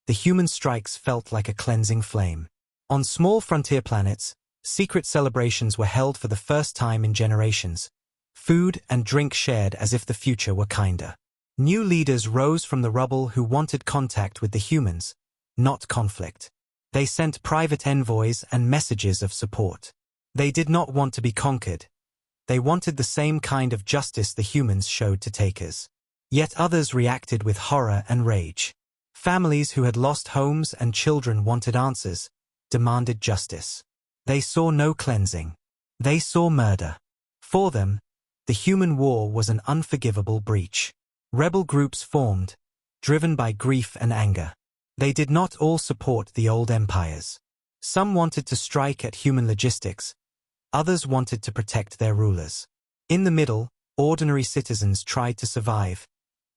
the human strikes felt like a cleansing flame. On small frontier planets, secret celebrations were held for the first time in generations. Food and drink shared as if the future were kinder. New leaders rose from the rubble who wanted contact with the humans, not conflict. They sent private envoys and messages of support. They did not want to be conquered. They wanted the same kind of justice the humans showed to takers. Yet others reacted with horror and rage. Families who had lost homes and children wanted answers, demanded justice. They saw no cleansing. They saw murder. For them, the human war was an unforgivable breach. Rebel groups formed, driven by grief and anger. They did not all support the old empires. Some wanted to strike at human logistics. Others wanted to protect their rulers. In the middle, ordinary citizens tried to survive,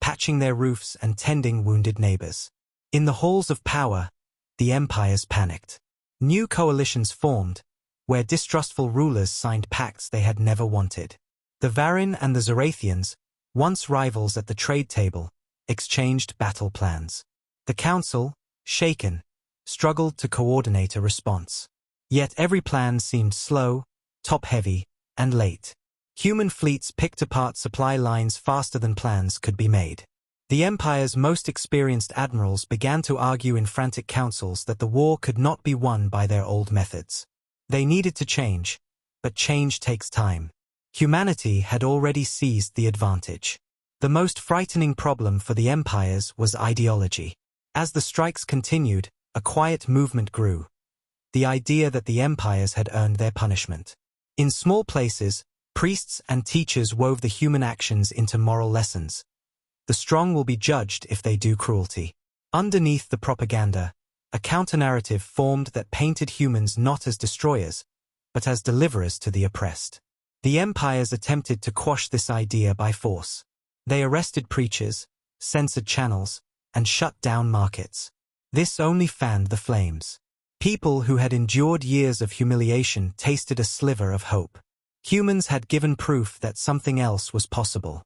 patching their roofs and tending wounded neighbors. In the halls of power, the empires panicked. New coalitions formed, where distrustful rulers signed pacts they had never wanted. The Varin and the Zorathians, once rivals at the trade table, exchanged battle plans. The council, shaken, struggled to coordinate a response. Yet every plan seemed slow, top-heavy, and late. Human fleets picked apart supply lines faster than plans could be made. The Empire's most experienced admirals began to argue in frantic councils that the war could not be won by their old methods. They needed to change, but change takes time. Humanity had already seized the advantage. The most frightening problem for the empires was ideology. As the strikes continued, a quiet movement grew. The idea that the empires had earned their punishment. In small places, priests and teachers wove the human actions into moral lessons. The strong will be judged if they do cruelty. Underneath the propaganda, a counter-narrative formed that painted humans not as destroyers, but as deliverers to the oppressed. The empires attempted to quash this idea by force. They arrested preachers, censored channels, and shut down markets. This only fanned the flames. People who had endured years of humiliation tasted a sliver of hope. Humans had given proof that something else was possible.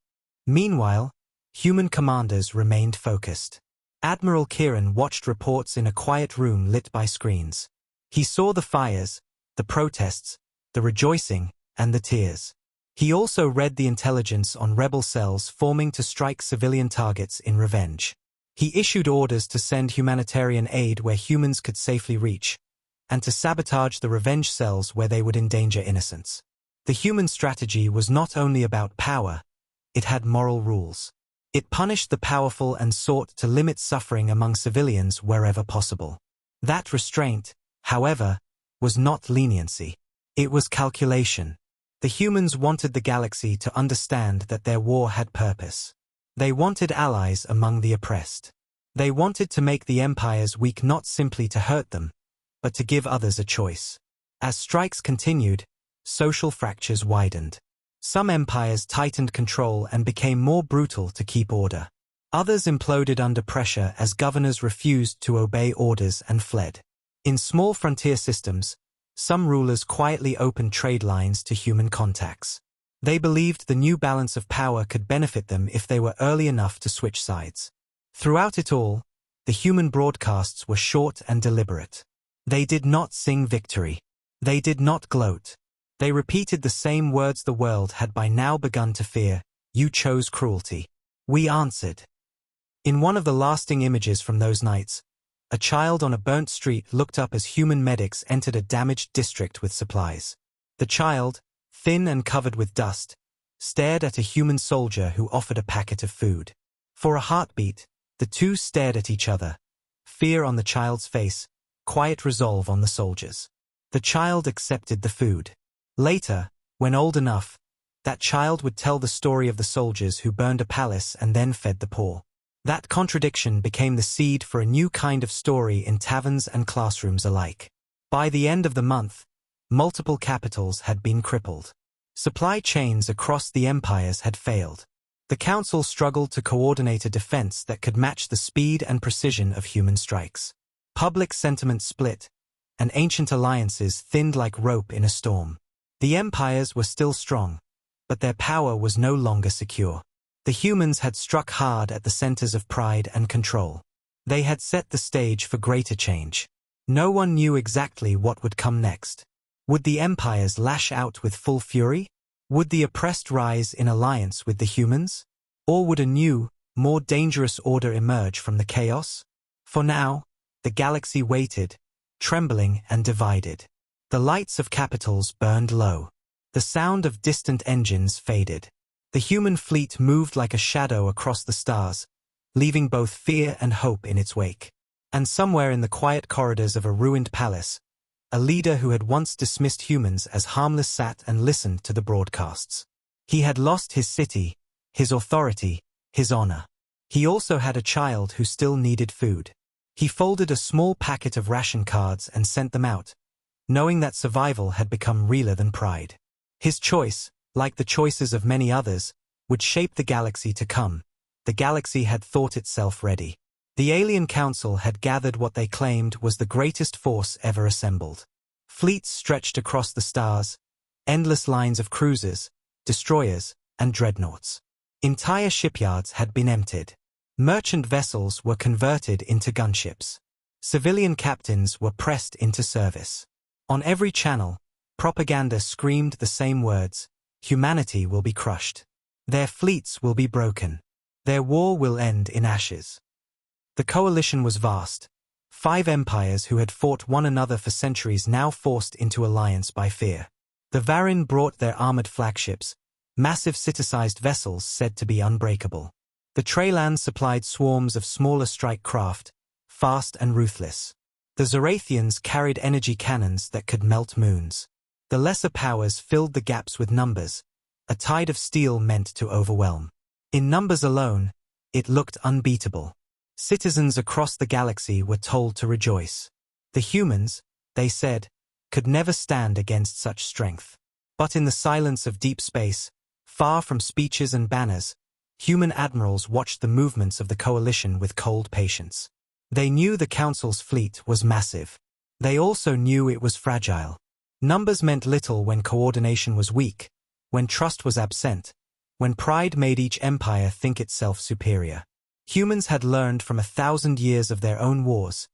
Meanwhile, human commanders remained focused. Admiral Kieran watched reports in a quiet room lit by screens. He saw the fires, the protests, the rejoicing, and the tears. He also read the intelligence on rebel cells forming to strike civilian targets in revenge. He issued orders to send humanitarian aid where humans could safely reach, and to sabotage the revenge cells where they would endanger innocents. The human strategy was not only about power, it had moral rules. It punished the powerful and sought to limit suffering among civilians wherever possible. That restraint, however, was not leniency. It was calculation. The humans wanted the galaxy to understand that their war had purpose. They wanted allies among the oppressed. They wanted to make the empires weak not simply to hurt them, but to give others a choice. As strikes continued, social fractures widened. Some empires tightened control and became more brutal to keep order. Others imploded under pressure as governors refused to obey orders and fled. In small frontier systems, some rulers quietly opened trade lines to human contacts. They believed the new balance of power could benefit them if they were early enough to switch sides. Throughout it all, the human broadcasts were short and deliberate. They did not sing victory. They did not gloat. They repeated the same words the world had by now begun to fear: "You chose cruelty. We answered." In one of the lasting images from those nights, a child on a burnt street looked up as human medics entered a damaged district with supplies. The child, thin and covered with dust, stared at a human soldier who offered a packet of food. For a heartbeat, the two stared at each other, fear on the child's face, quiet resolve on the soldier's. The child accepted the food. Later, when old enough, that child would tell the story of the soldiers who burned a palace and then fed the poor. That contradiction became the seed for a new kind of story in taverns and classrooms alike. By the end of the month, multiple capitals had been crippled. Supply chains across the empires had failed. The Council struggled to coordinate a defense that could match the speed and precision of human strikes. Public sentiment split, and ancient alliances thinned like rope in a storm. The empires were still strong, but their power was no longer secure. The humans had struck hard at the centers of pride and control. They had set the stage for greater change. No one knew exactly what would come next. Would the empires lash out with full fury? Would the oppressed rise in alliance with the humans? Or would a new, more dangerous order emerge from the chaos? For now, the galaxy waited, trembling and divided. The lights of capitals burned low. The sound of distant engines faded. The human fleet moved like a shadow across the stars, leaving both fear and hope in its wake. And somewhere in the quiet corridors of a ruined palace, a leader who had once dismissed humans as harmless sat and listened to the broadcasts. He had lost his city, his authority, his honor. He also had a child who still needed food. He folded a small packet of ration cards and sent them out, knowing that survival had become realer than pride. His choice, like the choices of many others, would shape the galaxy to come. The galaxy had thought itself ready. The Alien Council had gathered what they claimed was the greatest force ever assembled. Fleets stretched across the stars, endless lines of cruisers, destroyers, and dreadnoughts. Entire shipyards had been emptied. Merchant vessels were converted into gunships. Civilian captains were pressed into service. On every channel, propaganda screamed the same words: humanity will be crushed. Their fleets will be broken. Their war will end in ashes. The coalition was vast. 5 empires who had fought one another for centuries now forced into alliance by fear. The Varin brought their armored flagships, massive city-sized vessels said to be unbreakable. The Treylan supplied swarms of smaller strike craft, fast and ruthless. The Zorathians carried energy cannons that could melt moons. The lesser powers filled the gaps with numbers, a tide of steel meant to overwhelm. In numbers alone, it looked unbeatable. Citizens across the galaxy were told to rejoice. The humans, they said, could never stand against such strength. But in the silence of deep space, far from speeches and banners, human admirals watched the movements of the coalition with cold patience. They knew the Council's fleet was massive. They also knew it was fragile. Numbers meant little when coordination was weak, when trust was absent, when pride made each empire think itself superior. Humans had learned from 1,000 years of their own wars.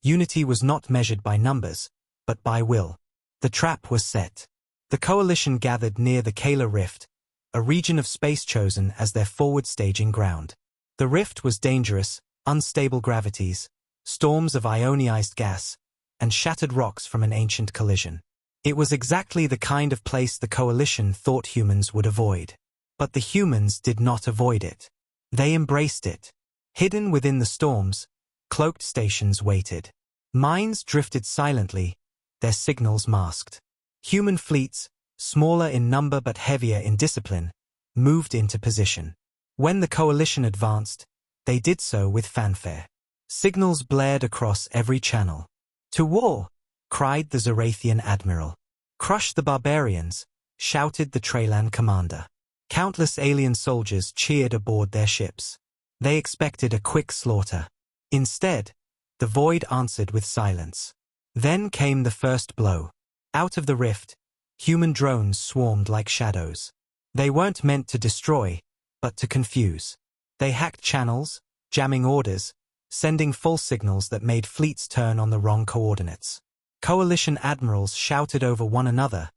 Unity was not measured by numbers, but by will. The trap was set. The coalition gathered near the Kala Rift, a region of space chosen as their forward staging ground. The rift was dangerous, unstable gravities, storms of ionized gas, and shattered rocks from an ancient collision. It was exactly the kind of place the coalition thought humans would avoid. But the humans did not avoid it. They embraced it. Hidden within the storms, cloaked stations waited. Mines drifted silently, their signals masked. Human fleets, smaller in number but heavier in discipline, moved into position. When the coalition advanced, they did so with fanfare. Signals blared across every channel. "To war!" cried the Zorathian admiral. "Crush the barbarians!" shouted the Treylan commander. Countless alien soldiers cheered aboard their ships. They expected a quick slaughter. Instead, the void answered with silence. Then came the first blow. Out of the rift, human drones swarmed like shadows. They weren't meant to destroy, but to confuse. They hacked channels, jamming orders, sending false signals that made fleets turn on the wrong coordinates. Coalition admirals shouted over one another,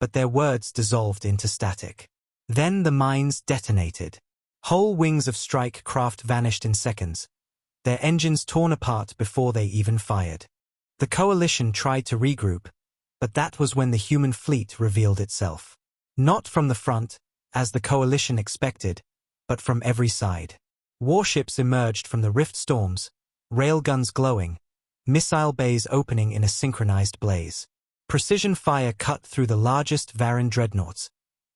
but their words dissolved into static. Then the mines detonated. Whole wings of strike craft vanished in seconds, their engines torn apart before they even fired. The coalition tried to regroup, but that was when the human fleet revealed itself. Not from the front, as the coalition expected, but from every side. Warships emerged from the rift storms, railguns glowing, missile bays opening in a synchronized blaze. Precision fire cut through the largest Varin dreadnoughts,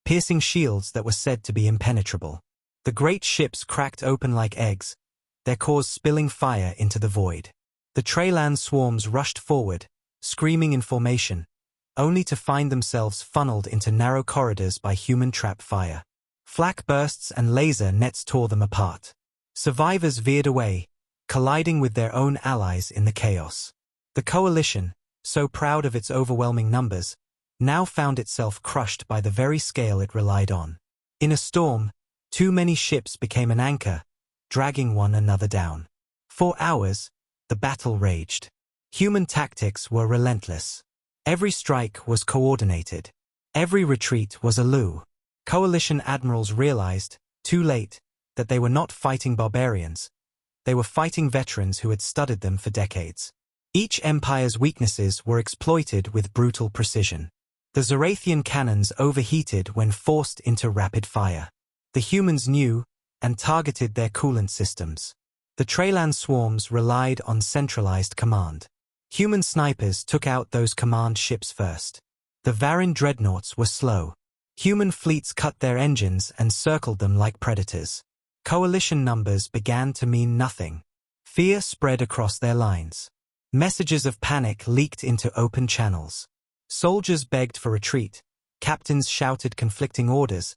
piercing shields that were said to be impenetrable. The great ships cracked open like eggs, their cores spilling fire into the void. The Treylan swarms rushed forward, screaming in formation, only to find themselves funneled into narrow corridors by human trap fire. Flak bursts and laser nets tore them apart. Survivors veered away, colliding with their own allies in the chaos. The coalition, so proud of its overwhelming numbers, now found itself crushed by the very scale it relied on. In a storm, too many ships became an anchor, dragging one another down. For hours, the battle raged. Human tactics were relentless. Every strike was coordinated. Every retreat was a coup. Coalition admirals realized, too late, that they were not fighting barbarians. They were fighting veterans who had studied them for decades. Each empire's weaknesses were exploited with brutal precision. The Zarathian cannons overheated when forced into rapid fire. The humans knew and targeted their coolant systems. The Treylan swarms relied on centralized command. Human snipers took out those command ships first. The Varin dreadnoughts were slow. Human fleets cut their engines and circled them like predators. Coalition numbers began to mean nothing. Fear spread across their lines. Messages of panic leaked into open channels. Soldiers begged for retreat. Captains shouted conflicting orders.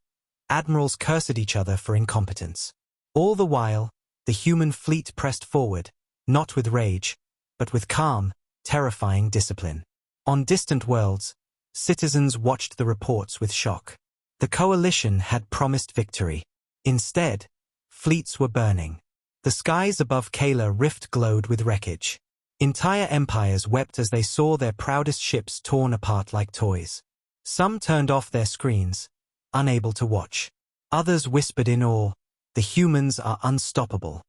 Admirals cursed each other for incompetence. All the while, the human fleet pressed forward, not with rage, but with calm, terrifying discipline. On distant worlds, citizens watched the reports with shock. The coalition had promised victory. Instead, fleets were burning. The skies above Kala Rift glowed with wreckage. Entire empires wept as they saw their proudest ships torn apart like toys. Some turned off their screens, unable to watch. Others whispered in awe, "The humans are unstoppable."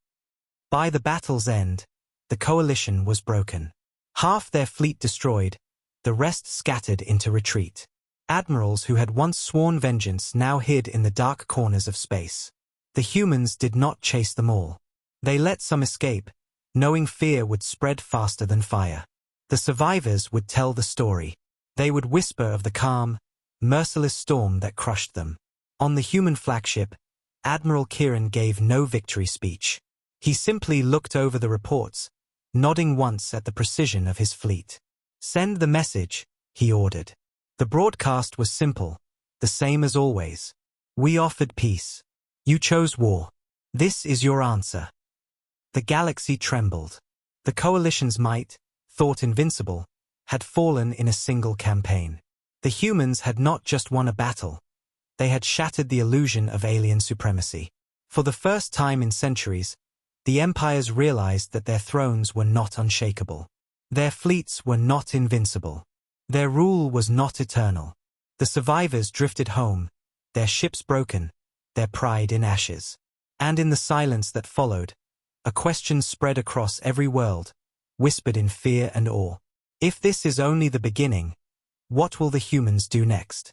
By the battle's end, the coalition was broken. Half their fleet destroyed, the rest scattered into retreat. Admirals who had once sworn vengeance now hid in the dark corners of space. The humans did not chase them all. They let some escape, knowing fear would spread faster than fire. The survivors would tell the story. They would whisper of the calm, merciless storm that crushed them. On the human flagship, Admiral Kieran gave no victory speech. He simply looked over the reports, nodding once at the precision of his fleet. "Send the message," he ordered. The broadcast was simple, the same as always. "We offered peace. You chose war. This is your answer." The galaxy trembled. The coalition's might, thought invincible, had fallen in a single campaign. The humans had not just won a battle. They had shattered the illusion of alien supremacy. For the first time in centuries, the empires realized that their thrones were not unshakable. Their fleets were not invincible. Their rule was not eternal. The survivors drifted home, their ships broken, their pride in ashes. And in the silence that followed, a question spread across every world, whispered in fear and awe. If this is only the beginning, what will the humans do next?